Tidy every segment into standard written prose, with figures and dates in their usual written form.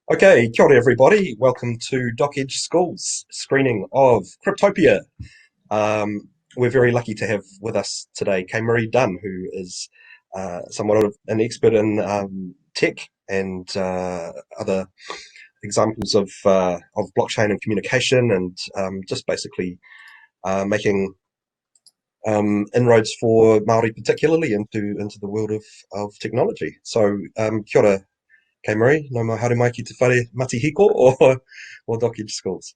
Okay, kia ora everybody. Welcome to Doc Edge School's screening of Cryptopia. We're very lucky to have with us today Kay Marie Dunn, who is somewhat of an expert in tech and other examples of blockchain and communication, and just basically making inroads for Maori, particularly into the world of technology. So, kia ora, Kay Marie, no more haere mai ki te whare mati hiko or Doc Edge Schools.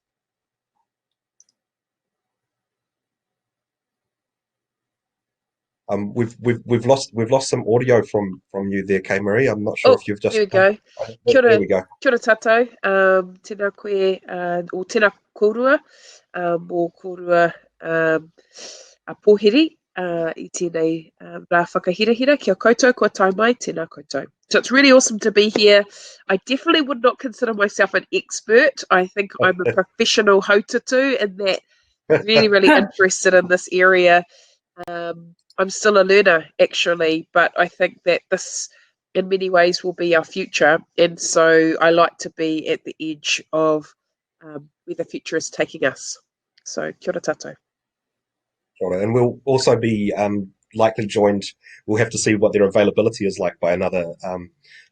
We've lost some audio from you there, Kay Marie. I'm not sure Oh, if you've there just we go. there we go. Kia ora tātou. Tēnā koe, o tēnā kōrua, mō kōrua a pōheri, I tēnei rā whakahirahira, kia koutou, kua tai mai, tēnā koutou. So it's really awesome to be here. I definitely would not consider myself an expert. I think I'm a professional hautatu and that really, really interested in this area. I'm still a learner, actually, but I think that this, in many ways, will be our future. And so I like to be at the edge of where the future is taking us. So, kia ora tātou. And we'll also be likely joined. We'll have to see what their availability is like by another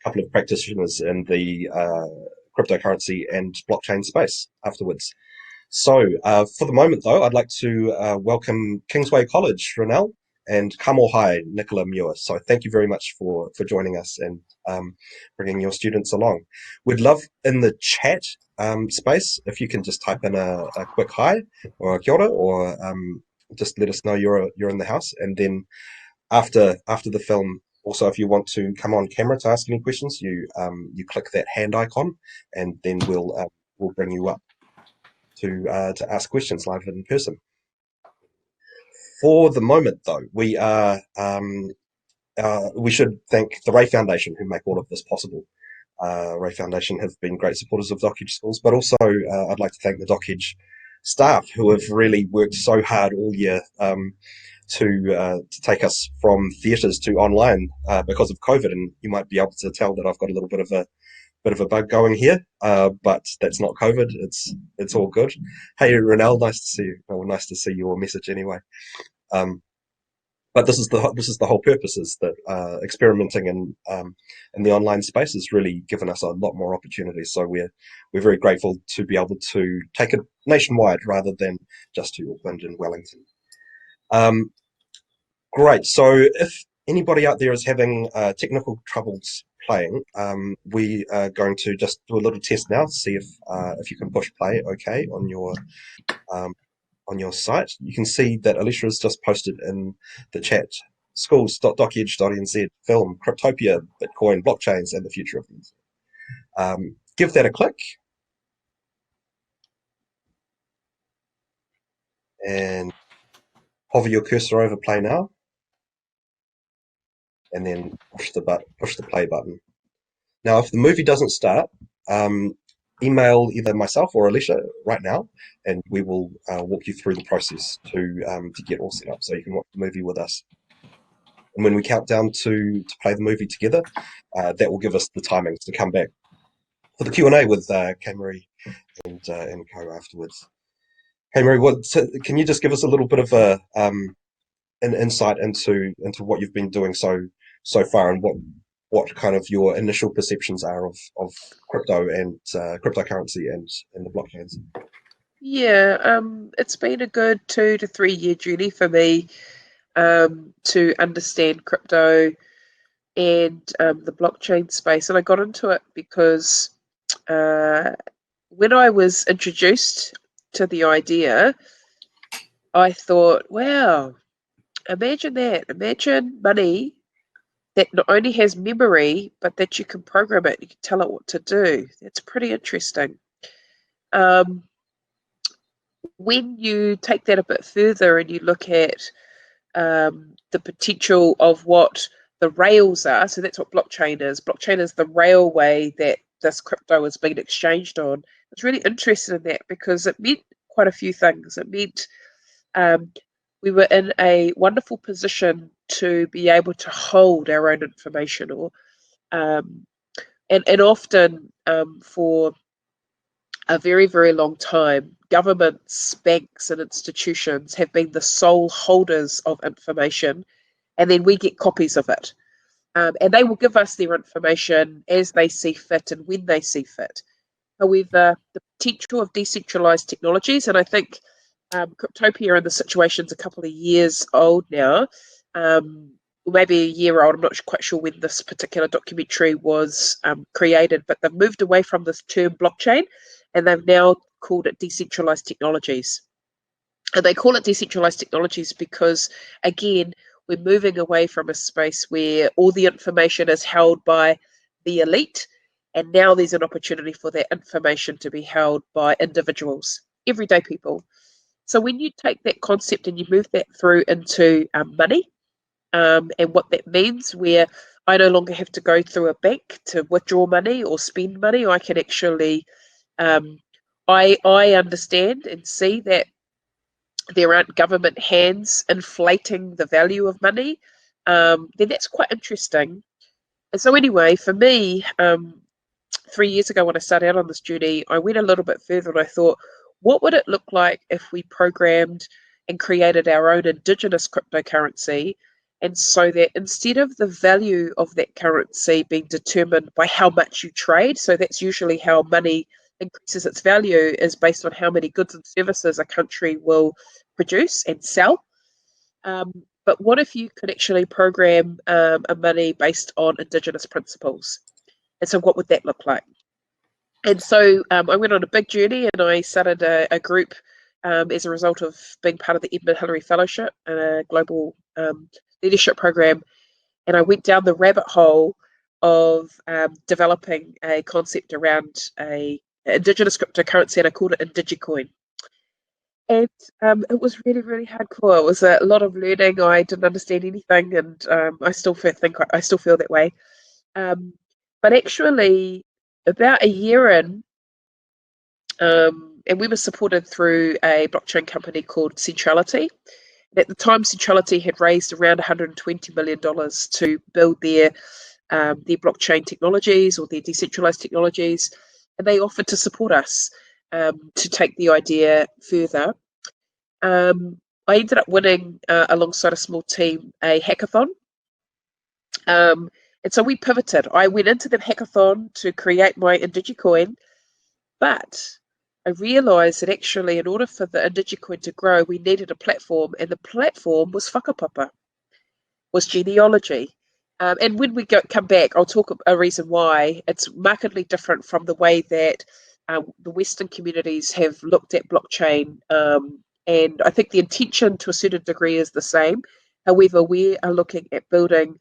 couple of practitioners in the cryptocurrency and blockchain space afterwards. So, for the moment, though, I'd like to welcome Kingsway College, Ronell, and Kamo High, Nicola Muir. So, thank you very much for joining us and bringing your students along. We'd love in the chat space if you can just type in a quick hi or a kia ora, or just let us know you're in the house. And then after the film, also if you want to come on camera to ask any questions, you click that hand icon, and then we'll bring you up to ask questions live in person. For the moment, though, we should thank the Ray Foundation who make all of this possible. Ray Foundation have been great supporters of Doc Edge Schools, but also I'd like to thank the Doc Edge staff who have really worked so hard all year to take us from theatres to online because of COVID. And you might be able to tell that I've got a little bit of a bug going here, but that's not COVID. It's all good. Hey, Ronell, nice to see you. Well, nice to see your message anyway. Um, but this is the whole purpose, is that experimenting in the online space has really given us a lot more opportunities. So we're very grateful to be able to take it nationwide rather than just to Auckland and Wellington. Um, Great. So if anybody out there is having technical troubles playing, we are going to just do a little test now to see if you can push play okay um, on your site. You can see that Alicia has just posted in the chat schools.docedge.nz film Cryptopia, Bitcoin, blockchains, and the future of them. Give that a click and hover your cursor over play now, and then push the play button. Now, if the movie doesn't start, email either myself or Alicia right now, and we will walk you through the process to get all set up so you can watch the movie with us. And when we count down to play the movie together, that will give us the timings to come back for the Q&A with Kay Marie and Co afterwards. Hey Marie, can you just give us a little bit of an insight into what you've been doing so far, and what kind of your initial perceptions are of crypto and cryptocurrency and the blockchains? Yeah, it's been a good 2 to 3 year journey for me to understand crypto and the blockchain space. And I got into it because uh, when I was introduced to the idea, I thought, wow, imagine that. Imagine money that not only has memory, but that you can program it, you can tell it what to do. That's pretty interesting. Um, when you take that a bit further and you look at the potential of what the rails are, so that's what blockchain is. Blockchain is the railway that this crypto is being exchanged on. I was really interested in that because it meant quite a few things. It meant um, we were in a wonderful position to be able to hold our own information, or um, And often for a very, very long time, governments, banks, and institutions have been the sole holders of information, and then we get copies of it. And they will give us their information as they see fit and when they see fit. However, the potential of decentralized technologies, and I think Cryptopia and the situation's a couple of years old now, maybe a year old. I'm not quite sure when this particular documentary was created, but they've moved away from this term blockchain and they've now called it decentralized technologies. And they call it decentralized technologies because, again, we're moving away from a space where all the information is held by the elite, and now there's an opportunity for that information to be held by individuals, everyday people. So when you take that concept and you move that through into money, and what that means, where I no longer have to go through a bank to withdraw money or spend money, I can actually, I understand and see that there aren't government hands inflating the value of money, then that's quite interesting. And so, anyway, for me, 3 years ago when I started out on this journey, I went a little bit further and I thought, what would it look like if we programmed and created our own indigenous cryptocurrency? And so that instead of the value of that currency being determined by how much you trade, so that's usually how money increases its value, is based on how many goods and services a country will produce and sell. But what if you could actually program a money based on indigenous principles? And so, what would that look like? And so, I went on a big journey, and I started a group as a result of being part of the Edmund Hillary Fellowship, a global leadership program. And I went down the rabbit hole of developing a concept around a indigenous cryptocurrency, and I called it IndigiCoin. And it was really, really hardcore. It was a lot of learning. I didn't understand anything, and I still think I still feel that way. But actually, about a year in, and we were supported through a blockchain company called Centrality. And at the time, Centrality had raised around $120 million to build their blockchain technologies or their decentralized technologies, and they offered to support us to take the idea further. I ended up winning alongside a small team a hackathon. And so we pivoted. I went into the hackathon to create my IndigiCoin, but I realized that actually, in order for the IndigiCoin to grow, we needed a platform, and the platform was whakapapa, was genealogy. And when we come back, I'll talk a reason why it's markedly different from the way that the Western communities have looked at blockchain. And I think the intention to a certain degree is the same. However, we are looking at building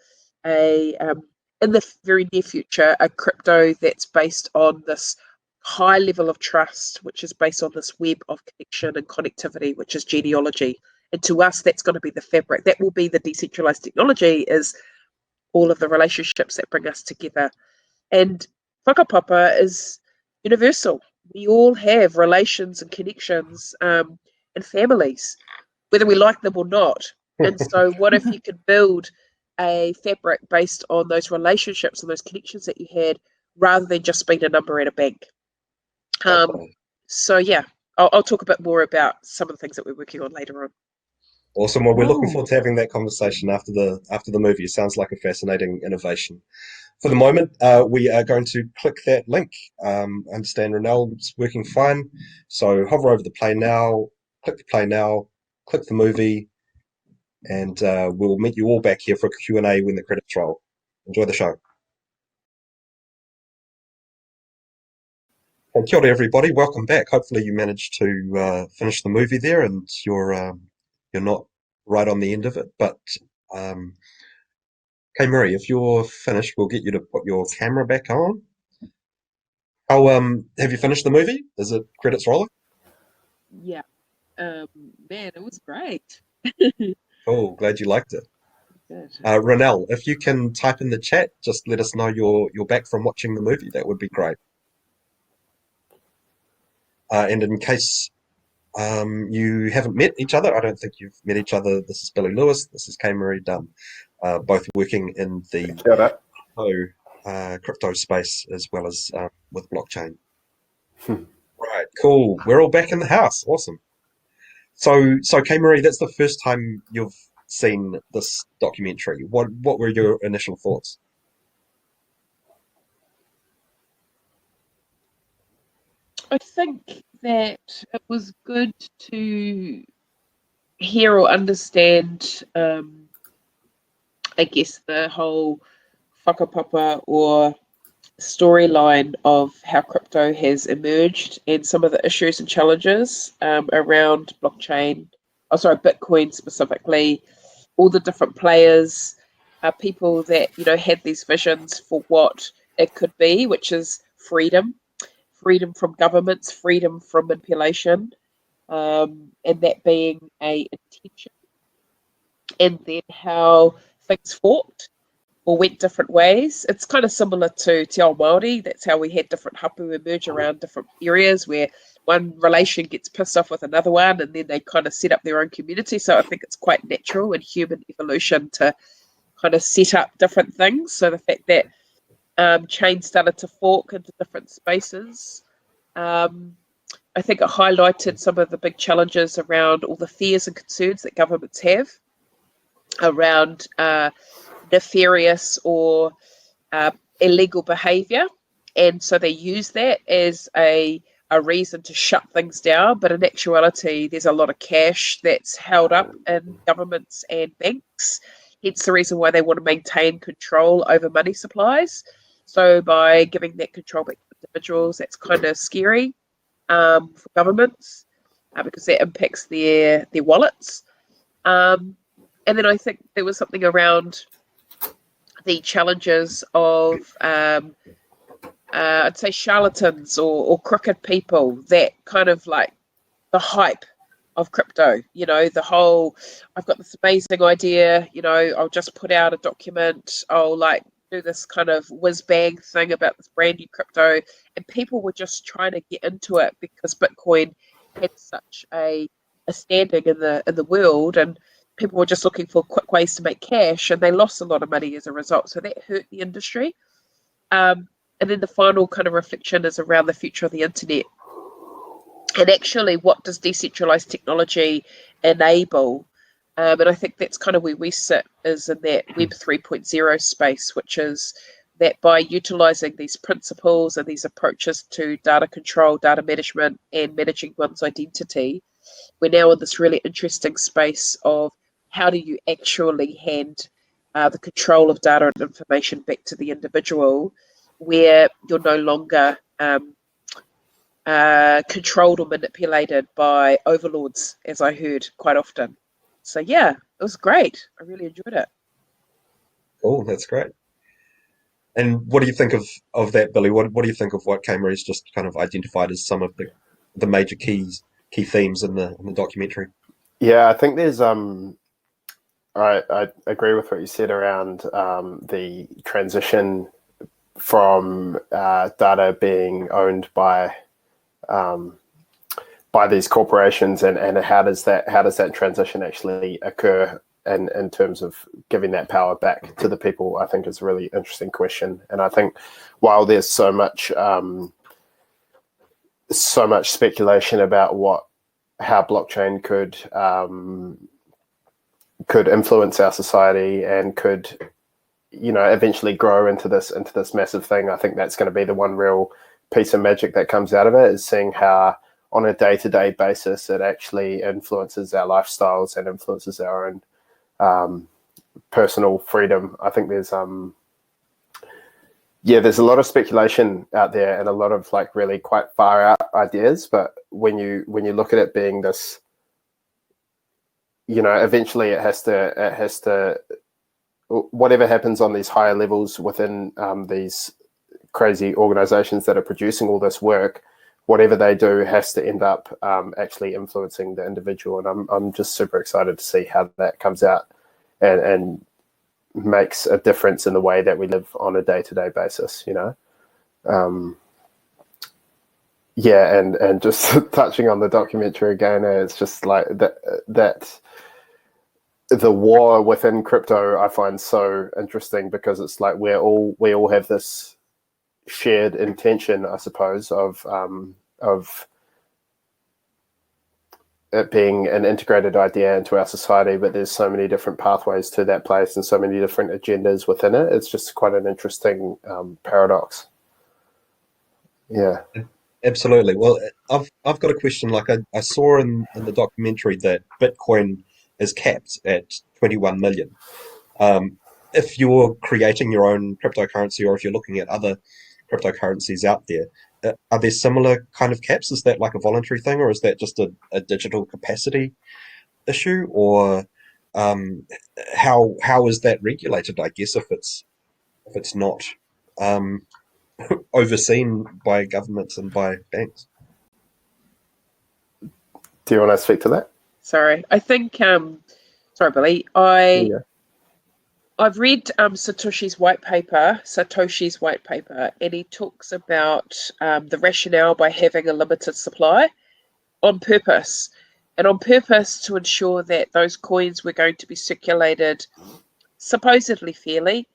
in the very near future, a crypto that's based on this high level of trust, which is based on this web of connection and connectivity, which is genealogy. And to us, that's going to be the fabric. That will be the decentralized technology, is all of the relationships that bring us together. And whakapapa is universal. We all have relations and connections and families, whether we like them or not. And so what if you could build a fabric based on those relationships and those connections that you had, rather than just being a number at a bank? So yeah, I'll talk a bit more about some of the things that we're working on later on. Awesome. Well, we're looking forward to having that conversation after the movie. It sounds like a fascinating innovation. For the moment, we are going to click that link. I understand Ronald's working fine, so hover over the play now, click the play now, click the movie, and we'll meet you all back here for a Q&A when the credits roll. Enjoy the show. Well, kia ora, everybody. Welcome back. Hopefully you managed to finish the movie there, and you're not right on the end of it. But okay, Murray, if you're finished, we'll get you to put your camera back on. How have you finished the movie? Is it credits rolling? Yeah. Man, it was great. Oh, glad you liked it. Good. Ronell, if you can type in the chat, just let us know you're back from watching the movie. That would be great. And in case you haven't met each other, I don't think you've met each other. This is Billy Lewis. This is Kay Marie Dunn, both working in the crypto space as well as with blockchain. Hmm. Right, cool. We're all back in the house. Awesome. So Kay Marie, that's the first time you've seen this documentary. What were your initial thoughts? I think that it was good to hear or understand, I guess, the whole whakapapa or storyline of how crypto has emerged and some of the issues and challenges around blockchain, Bitcoin specifically, all the different players, people that, had these visions for what it could be, which is freedom from governments, freedom from manipulation, and that being a intention, and then how things forked or went different ways. It's kind of similar to Te Ao Māori. That's how we had different hapu emerge around different areas where one relation gets pissed off with another one and then they kind of set up their own community. So I think it's quite natural in human evolution to kind of set up different things. So the fact that chains started to fork into different spaces, I think it highlighted some of the big challenges around all the fears and concerns that governments have around nefarious or illegal behaviour, and so they use that as a reason to shut things down. But in actuality, there's a lot of cash that's held up in governments and banks. Hence the reason why they want to maintain control over money supplies. So by giving that control back to individuals, that's kind of scary for governments because that impacts their wallets. And then I think there was something around the challenges of, I'd say, charlatans or crooked people that kind of like the hype of crypto, the whole, I've got this amazing idea, I'll just put out a document, I'll like do this kind of whiz bang thing about this brand new crypto. And people were just trying to get into it because Bitcoin had such a standing in the world, and people were just looking for quick ways to make cash, and they lost a lot of money as a result. So that hurt the industry. And then the final kind of reflection is around the future of the internet. And actually, what does decentralized technology enable? And I think that's kind of where we sit, is in that Web 3.0 space, which is that by utilizing these principles and these approaches to data control, data management, and managing one's identity, we're now in this really interesting space of how do you actually hand the control of data and information back to the individual, where you're no longer controlled or manipulated by overlords, as I heard quite often. So yeah, it was great. I really enjoyed it. Cool, that's great. And what do you think of that, Billy? What do you think of what Cameron's just kind of identified as some of the major key themes in the documentary? Yeah, I think there's I agree with what you said around the transition from data being owned by these corporations, and how does that transition actually occur in terms of giving that power back to the people. I think is a really interesting question, and I think while there's so much speculation about how blockchain could influence our society and could eventually grow into this massive thing, I think that's going to be the one real piece of magic that comes out of it, is seeing how on a day-to-day basis it actually influences our lifestyles and influences our own personal freedom. I think there's a lot of speculation out there and a lot of like really quite far out ideas, but when you look at it being this, eventually it has to whatever happens on these higher levels within these crazy organizations that are producing all this work, whatever they do has to end up actually influencing the individual. And I'm just super excited to see how that comes out and makes a difference in the way that we live on a day-to-day basis, and just touching on the documentary again, it's just like that the war within crypto I find so interesting, because it's like we all have this shared intention, I suppose, of it being an integrated idea into our society, but there's so many different pathways to that place and so many different agendas within it. It's just quite an interesting paradox. Yeah. Absolutely. Well, I've got a question. Like I saw in the documentary that Bitcoin is capped at 21 million. If you're creating your own cryptocurrency, or if you're looking at other cryptocurrencies out there, are there similar kind of caps? Is that like a voluntary thing, or is that just a digital capacity issue, or um, how is that regulated? I guess if it's not um, overseen by governments and by banks. Do you want to speak to that? Sorry, I think. Sorry, Billy. Yeah. I've read Satoshi's white paper, and he talks about the rationale by having a limited supply on purpose, and on purpose to ensure that those coins were going to be circulated supposedly fairly,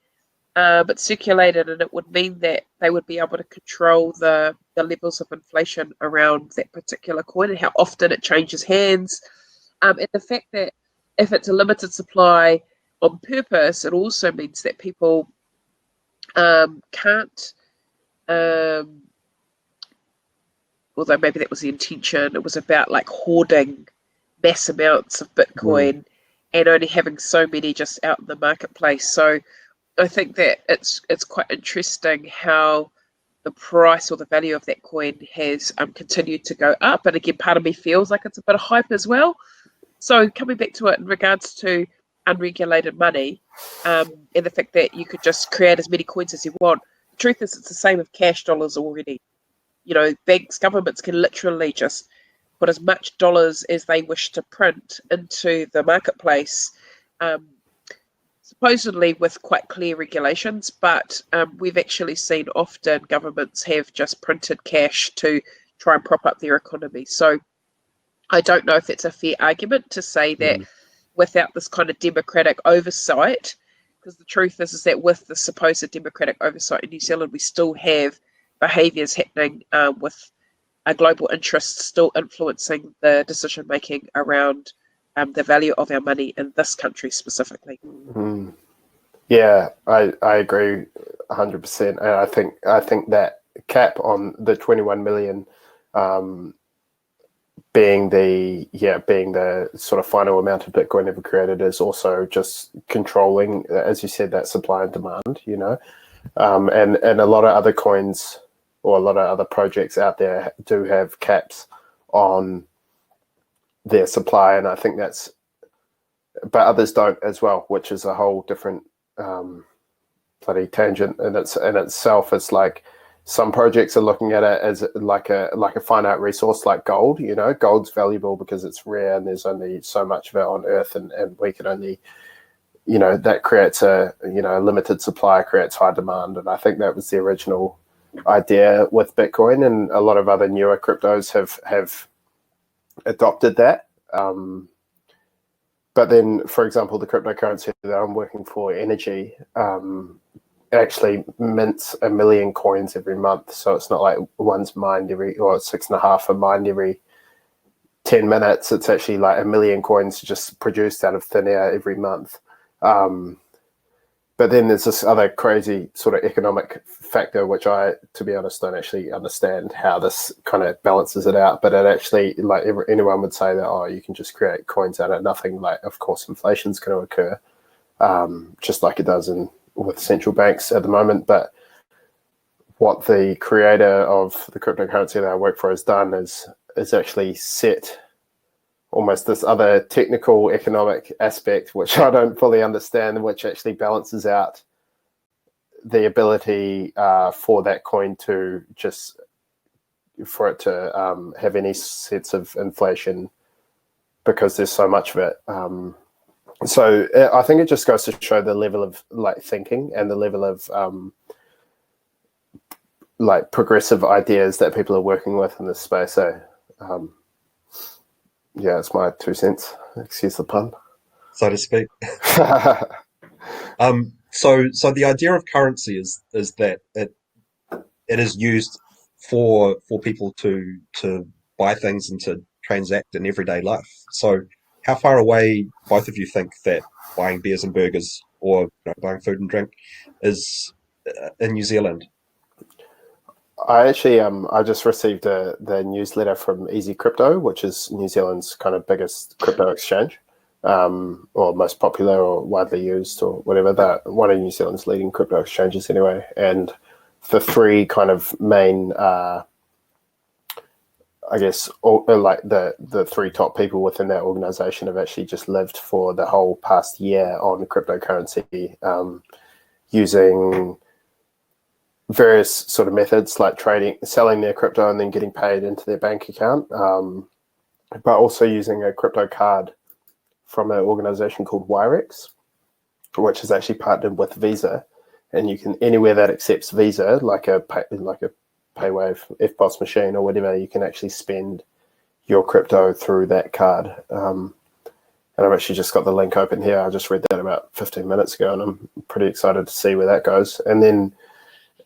but circulated, and it would mean that they would be able to control the levels of inflation around that particular coin and how often it changes hands. And the fact that if it's a limited supply on purpose, it also means that people can't, although maybe that was the intention, it was about like hoarding mass amounts of Bitcoin and only having so many just out in the marketplace. So I think that it's quite interesting how the price or the value of that coin has continued to go up. And again, part of me feels like it's a bit of hype as well. So coming back to it in regards to unregulated money, and the fact that you could just create as many coins as you want. The truth is, it's the same with cash dollars already. You know, banks, governments can literally just put as much dollars as they wish to print into the marketplace, supposedly with quite clear regulations, but we've actually seen often governments have just printed cash to try and prop up their economy. So I don't know if it's a fair argument to say that without this kind of democratic oversight, because the truth is that with the supposed democratic oversight in New Zealand, we still have behaviours happening with global interests still influencing the decision making around the value of our money in this country specifically. Yeah, I agree 100%. And I think that cap on the 21 million being the sort of final amount of Bitcoin ever created is also just controlling, as you said, that supply and demand, you know. And a lot of other coins or a lot of other projects out there do have caps on their supply, and I think but others don't as well, which is a whole different bloody tangent in itself. It's like some projects are looking at it as like a finite resource, like gold. You know, gold's valuable because it's rare and there's only so much of it on Earth, and we can only, you know, that creates a limited supply, creates high demand. And I think that was the original idea with Bitcoin, and a lot of other newer cryptos have adopted that. But then, for example, the cryptocurrency that I'm working for, Energy, actually mints 1 million coins every month. So it's not like one's mined every, or 6.5 are mined every 10 minutes. It's actually like 1 million coins just produced out of thin air every month. But then there's this other crazy sort of economic factor, which I, to be honest, don't actually understand how this kind of balances it out. But it actually, like anyone would say that, oh, you can just create coins out of nothing. Like, of course, inflation's going to occur, just like it does with central banks at the moment. But what the creator of the cryptocurrency that I work for has done is actually set almost this other technical economic aspect, which I don't fully understand, which actually balances out the ability for that coin to have any sense of inflation, because there's so much of it. So I think it just goes to show the level of like thinking and the level of like progressive ideas that people are working with in this space. So yeah, it's my 2 cents. Excuse the pun. so to speak. So the idea of currency is that it is used for people to buy things and to transact in everyday life. So how far away both of you think that buying beers and burgers or buying food and drink is in New Zealand? I actually I just received the newsletter from Easy Crypto, which is New Zealand's kind of biggest crypto exchange, or most popular or widely used or whatever, that one of New Zealand's leading crypto exchanges anyway. And the three kind of main I guess like the three top people within that organization have actually just lived for the whole past year on cryptocurrency, using various sort of methods like trading, selling their crypto and then getting paid into their bank account, but also using a crypto card from an organization called Wirex, which is actually partnered with Visa, and you can, anywhere that accepts Visa, like a PayWave, FPOS machine or whatever, you can actually spend your crypto through that card. And I've actually just got the link open here. I just read that about 15 minutes ago, and I'm pretty excited to see where that goes. And then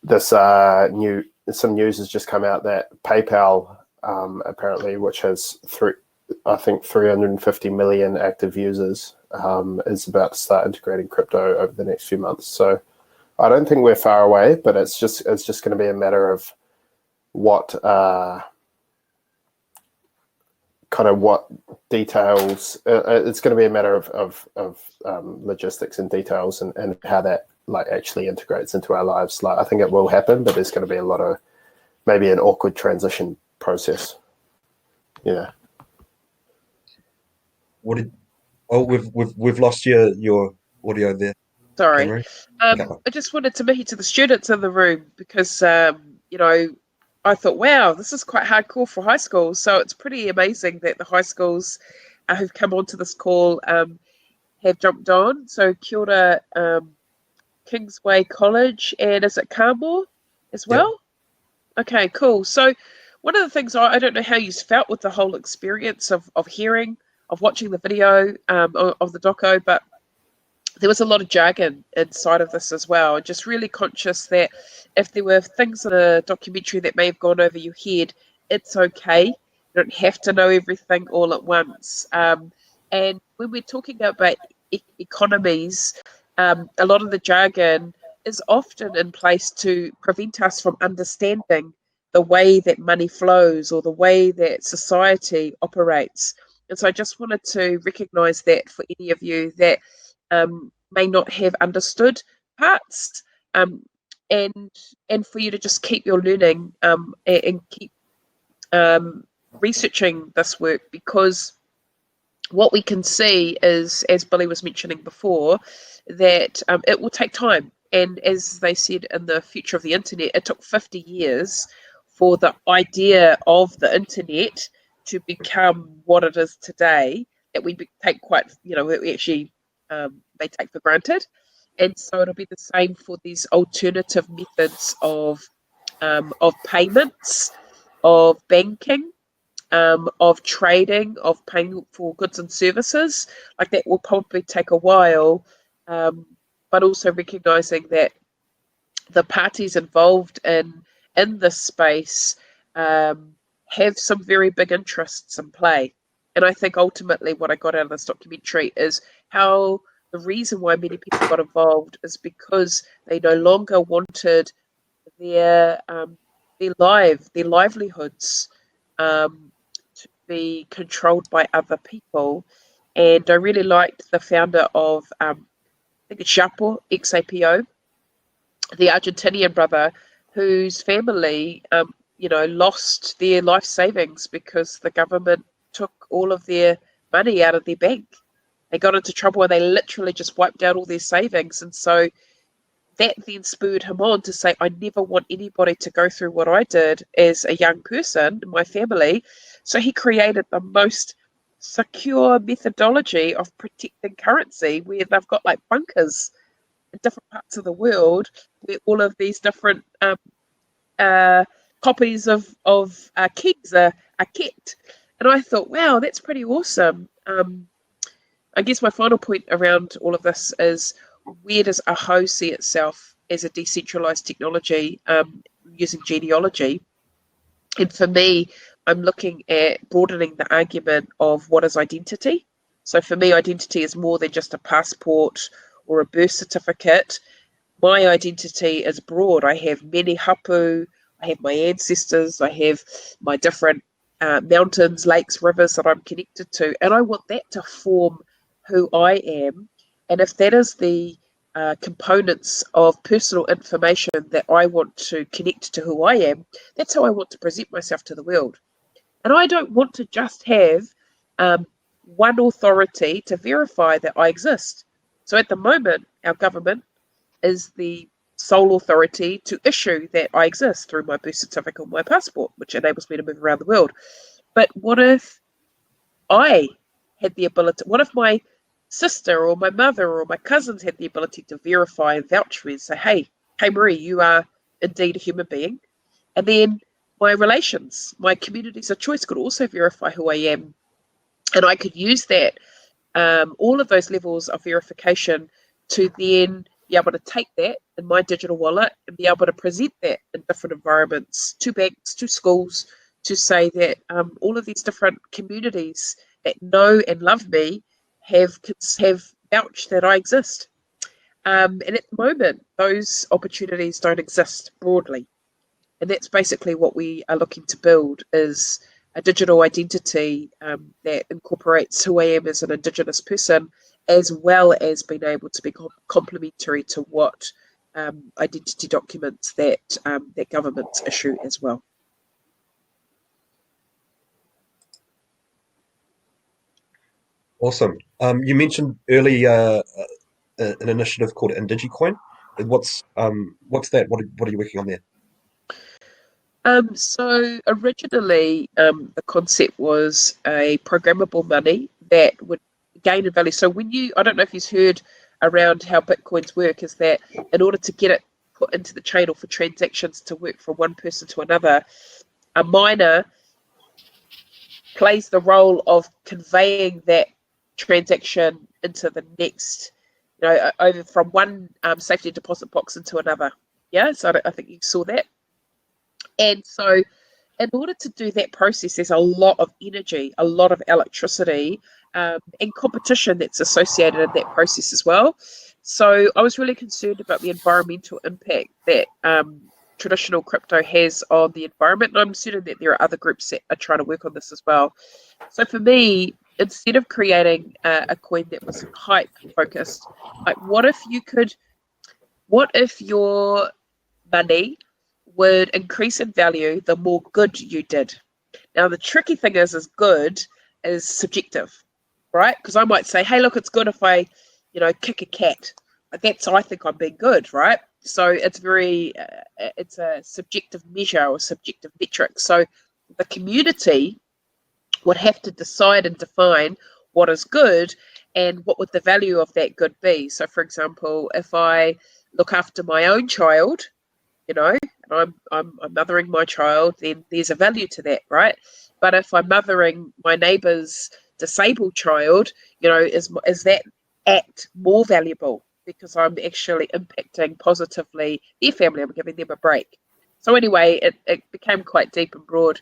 this some news has just come out that PayPal, apparently, which has 350 million active users, is about to start integrating crypto over the next few months. So I don't think we're far away, but it's just going to be a matter of what details. It's going to be a matter of logistics and details and how that like actually integrates into our lives. Like, I think it will happen, but there's going to be a lot of maybe an awkward transition process. Yeah. We've lost your audio there. Sorry. Henry? I just wanted to make it to the students in the room because I thought, wow, this is quite hardcore for high schools. So it's pretty amazing that the high schools who've come onto this call have jumped on. So kia ora, Kingsway College, and is it Carmore as well? Yep. Okay, cool. So one of the things, I don't know how you felt with the whole experience of hearing, of watching the video of the doco, but there was a lot of jargon inside of this as well. Just really conscious that if there were things in a documentary that may have gone over your head, it's okay. You don't have to know everything all at once. And when we're talking about economies, a lot of the jargon is often in place to prevent us from understanding the way that money flows or the way that society operates. And so I just wanted to recognise that for any of you that may not have understood parts, and for you to just keep your learning and keep researching this work, because what we can see is, as Billy was mentioning before, that it will take time. And as they said in the future of the internet, it took 50 years for the idea of the internet to become what it is today, that we take quite, we actually may take for granted. And so it'll be the same for these alternative methods of payments, of banking, of trading, of paying for goods and services. Like, that will probably take a while, but also recognizing that the parties involved in this space have some very big interests in play. And I think ultimately what I got out of this documentary is how the reason why many people got involved is because they no longer wanted their livelihoods to be controlled by other people. And I really liked the founder of, I think it's Xapo, XAPO, the Argentinian brother, whose family, lost their life savings because the government took all of their money out of their bank. They got into trouble and they literally just wiped out all their savings. And so that then spurred him on to say, I never want anybody to go through what I did as a young person in my family. So he created the most secure methodology of protecting currency, where they've got like bunkers in different parts of the world where all of these different copies of keys are kept. And I thought, wow, that's pretty awesome. I guess my final point around all of this is, where does Aho see itself as a decentralized technology using genealogy? And for me, I'm looking at broadening the argument of what is identity. So for me, identity is more than just a passport or a birth certificate. My identity is broad. I have many hapu, I have my ancestors, I have my different mountains, lakes, rivers that I'm connected to, and I want that to form who I am. And if that is the components of personal information that I want to connect to who I am, that's how I want to present myself to the world. And I don't want to just have one authority to verify that I exist. So at the moment, our government is the sole authority to issue that I exist through my birth certificate or my passport, which enables me to move around the world. But what if I had the ability, what if my sister or my mother or my cousins had the ability to verify and vouch for me and say, hey Marie, you are indeed a human being. And then my relations, my communities of choice could also verify who I am. And I could use that, all of those levels of verification, to then be able to take that in my digital wallet and be able to present that in different environments, to banks, to schools, to say that all of these different communities that know and love me have vouched that I exist. And at the moment, those opportunities don't exist broadly. And that's basically what we are looking to build, is a digital identity that incorporates who I am as an Indigenous person, as well as being able to be complementary to what identity documents that that governments issue as well. Awesome. You mentioned earlier an initiative called IndigiCoin. What's that? What are you working on there? So originally, the concept was a programmable money that would gain in value. So I don't know if you've heard around how Bitcoins work, is that in order to get it put into the chain or for transactions to work from one person to another, a miner plays the role of conveying that transaction into the next, over from one safety deposit box into another. Yeah, so I think you saw that. And so in order to do that process, there's a lot of energy, a lot of electricity, and competition that's associated in that process as well. So I was really concerned about the environmental impact that traditional crypto has on the environment. And I'm certain that there are other groups that are trying to work on this as well. So for me, instead of creating a coin that was hype focused, like what if your money would increase in value the more good you did? Now, the tricky thing is good is subjective, right? Because I might say, hey, look, it's good if I, kick a cat. I think I'm being good, right? So it's it's a subjective measure or subjective metric. So the community would have to decide and define what is good and what would the value of that good be. So, for example, if I look after my own child, and I'm mothering my child, then there's a value to that, right? But if I'm mothering my neighbour's disabled child, is that act more valuable because I'm actually impacting positively their family? I'm giving them a break. So anyway, it became quite deep and broad.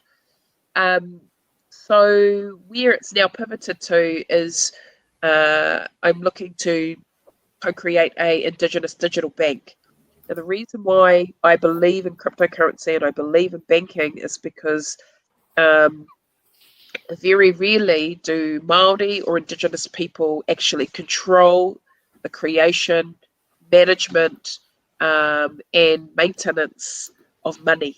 So where it's now pivoted to is I'm looking to co-create a Indigenous digital bank. Now, the reason why I believe in cryptocurrency and I believe in banking is because very rarely do Māori or Indigenous people actually control the creation, management, and maintenance of money.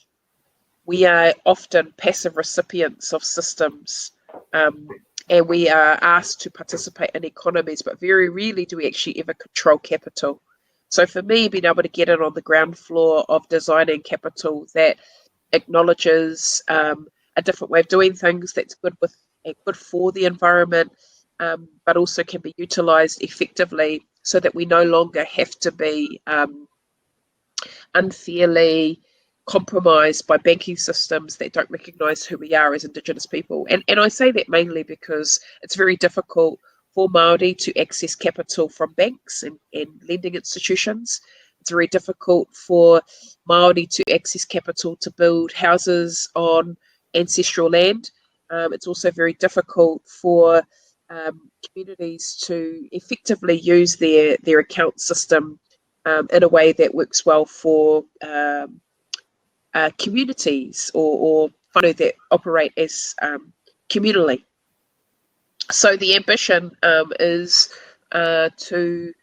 We are often passive recipients of systems, and we are asked to participate in economies, but very rarely do we actually ever control capital. So for me, being able to get in on the ground floor of designing capital that acknowledges a different way of doing things that's good for the environment, but also can be utilised effectively, so that we no longer have to be unfairly compromised by banking systems that don't recognise who we are as Indigenous people. And I say that mainly because it's very difficult for Māori to access capital from banks and lending institutions. It's very difficult for Māori to access capital to build houses on ancestral land. It's also very difficult for communities to effectively use their account system in a way that works well for communities or whānau that operate as communally. So the ambition is to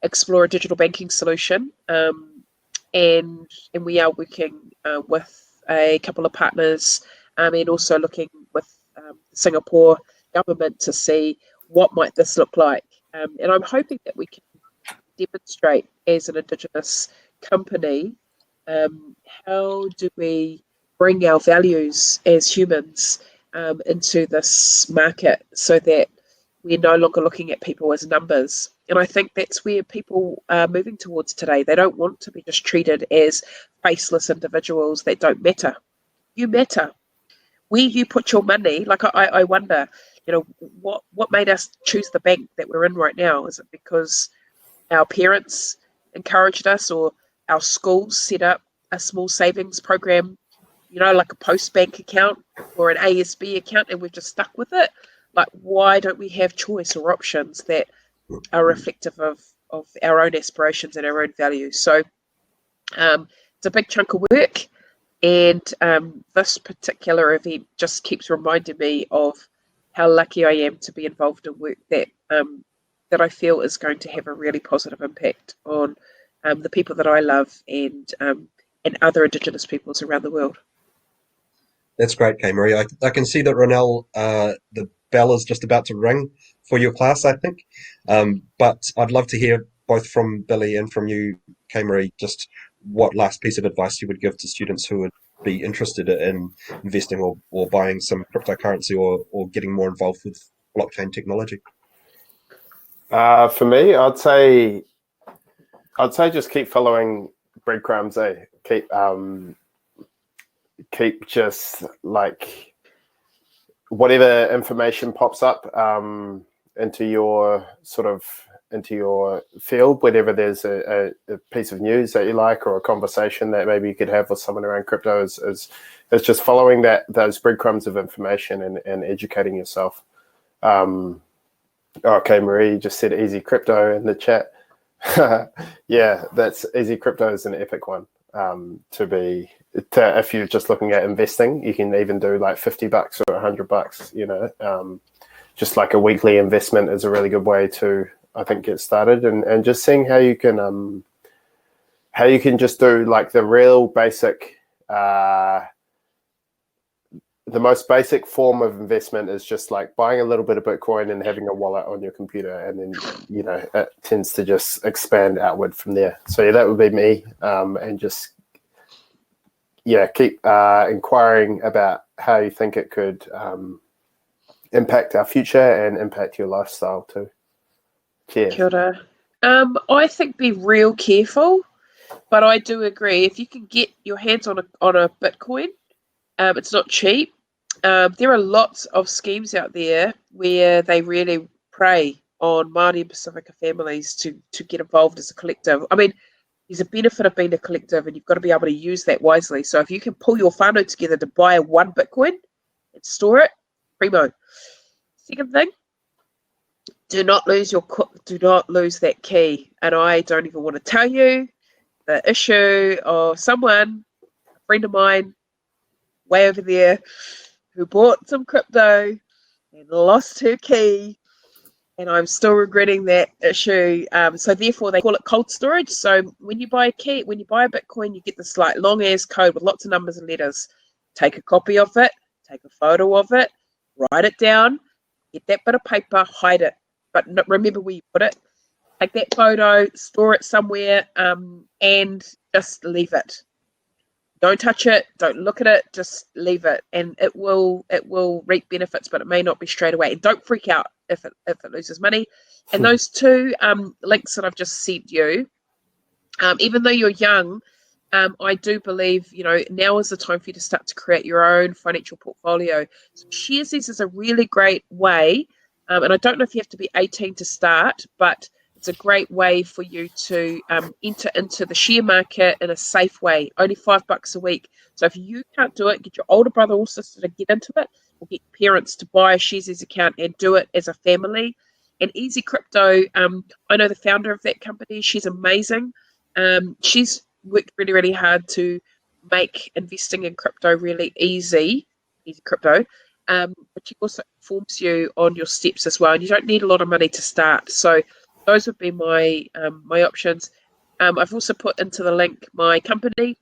explore a digital banking solution, and we are working with a couple of partners and also looking with the Singapore government to see what might this look like. And I'm hoping that we can demonstrate as an Indigenous company how do we bring our values as humans into this market so that we're no longer looking at people as numbers. And I think that's where people are moving towards today. They don't want to be just treated as faceless individuals that don't matter. You matter. Where you put your money, like I wonder, what made us choose the bank that we're in right now? Is it because our parents encouraged us, or our schools set up a small savings program, like a post bank account or an ASB account, and we've just stuck with it? Like, why don't we have choice or options that are reflective of our own aspirations and our own values? So it's a big chunk of work, and this particular event just keeps reminding me of how lucky I am to be involved in work that I feel is going to have a really positive impact on the people that I love and other Indigenous peoples around the world. That's great, Kay Marie. I can see that Ronelle, the bell is just about to ring for your class, I think. But I'd love to hear both from Billy and from you, Kay Marie, just what last piece of advice you would give to students who would be interested in investing or buying some cryptocurrency or getting more involved with blockchain technology. For me, I'd say just keep following breadcrumbs. Keep just like whatever information pops up into your field, whenever there's a piece of news that you like or a conversation that maybe you could have with someone around crypto, is just following those breadcrumbs of information and educating yourself. Okay, Marie just said easy crypto in the chat. Yeah, that's easy crypto is an epic one. If you're just looking at investing, you can even do like $50 or $100. Just like a weekly investment is a really good way to, I think, get started, and just seeing how you can just do like the real basic. The most basic form of investment is just like buying a little bit of Bitcoin and having a wallet on your computer, and then it tends to just expand outward from there. So yeah, that would be me, and just keep inquiring about how you think it could impact our future and impact your lifestyle too. Cheers. Kia ora. I think be real careful, but I do agree if you can get your hands on a Bitcoin, it's not cheap. There are lots of schemes out there where they really prey on Māori and Pacifica families to get involved as a collective. I mean, there's a benefit of being a collective, and you've got to be able to use that wisely. So if you can pull your whānau together to buy one Bitcoin and store it, primo. Second thing, do not lose that key. And I don't even want to tell you the issue of someone, a friend of mine, way over there, who bought some crypto and lost her key, and I'm still regretting that issue. So therefore, they call it cold storage. So when you buy a Bitcoin, you get this like long ass code with lots of numbers and letters. Take a copy of it, take a photo of it, write it down, get that bit of paper, hide it, but remember where you put it. Take that photo, store it somewhere, and just leave it. Don't touch it. Don't look at it. Just leave it, and it will reap benefits, but it may not be straight away. And don't freak out if it loses money. And those two links that I've just sent you, even though you're young, I do believe now is the time for you to start to create your own financial portfolio. So Sharesies is a really great way And I don't know if you have to be 18 to start, but it's a great way for you to enter into the share market in a safe way, only $5 a week. So if you can't do it, get your older brother or sister to get into it, or get parents to buy a Sharesies account and do it as a family. And Easy Crypto, I know the founder of that company. She's amazing. She's worked really, really hard to make investing in crypto really easy. Easy Crypto. But she also informs you on your steps as well. And you don't need a lot of money to start. So those would be my my options. I've also put into the link my company,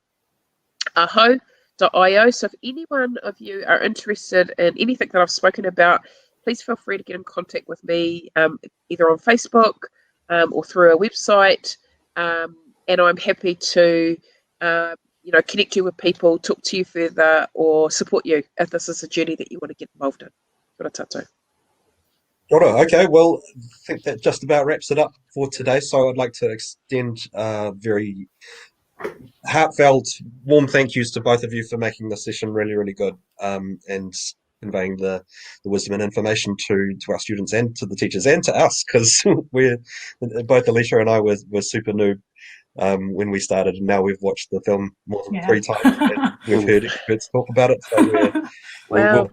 aho.io. So if any one of you are interested in anything that I've spoken about, please feel free to get in contact with me, either on Facebook or through a website. And I'm happy to connect you with people, talk to you further, or support you if this is a journey that you want to get involved in. Kia ora tātou. Righto, okay, well, I think that just about wraps it up for today. So I'd like to extend very heartfelt, warm thank yous to both of you for making the session really, really good, and conveying the wisdom and information to our students and to the teachers and to us, because we're both Alicia and I were super new when we started, and now we've watched the film more than 3 times and we've heard experts talk about it. So Wow.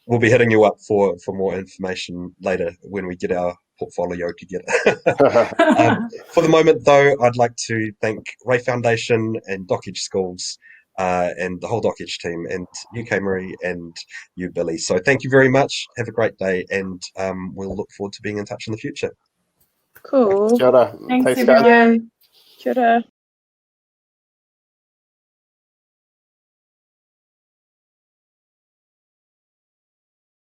we'll be hitting you up for more information later when we get our portfolio together. For the moment, though, I'd like to thank Ray Foundation and Dockage Schools and the whole Dockage team, and you, Kay Marie, and you, Billy. So thank you very much. Have a great day, and we'll look forward to being in touch in the future. Cool. Kia ora. Thanks, Thanks, guys. everyone. Kia ora.